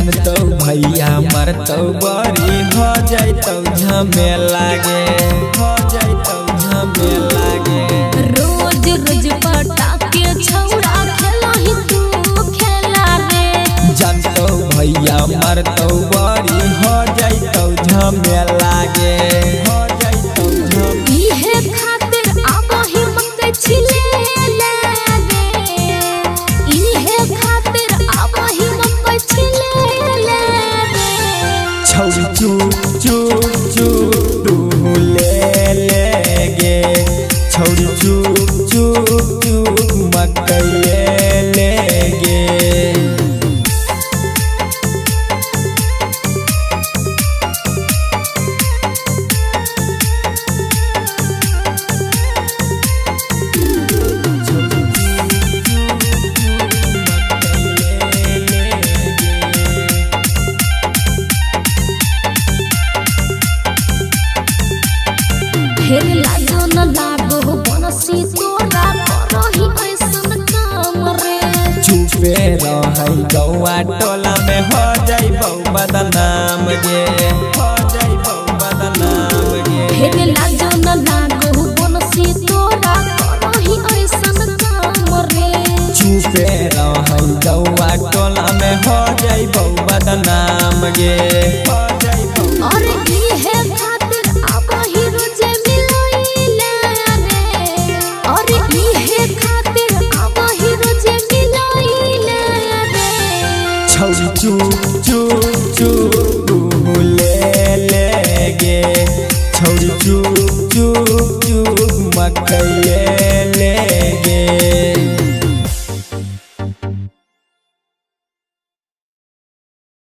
जानतो भैया मरतो बड़ी हो जाइतो झमेला गे, हो जाइतो झमेला गे। रोज रोज पटाके छौड़ा खेलही तू खेला रे। जानतो भैया मरतो बड़ी हो जाइतो झमेला गे, हो जाइतो झमेला। इहे खातिर आबही मकई छिलेला रे। इहे खातिर आबही मकई छिलेला रे। छौरी चुप चुप चुप तू ले ले गे, छौरी चुप चुप चुप मकई ले ले गे। ढेर लाजो न लागो बनसी तोरा करही ऐसन काम रे। चुपे रहै गौआ टोला में हो जाइबौ बदनाम गे, हो जाइबौ बदनाम गे। ढेर लाजो न लागो बनसी तोरा करही ऐसन काम रे। चुपे रहै गौआ टोला में हो जाइबौ बदनाम गे, हो जाइबौ। और इहे खातिर आबही रोजे मिलैला रे। और इहे खातिर आबही रोजे मिलैला रे। छौरी चुप चुप चुप तू ले ले गे, छौरी चुप चुप चुप मकई ले ले गे।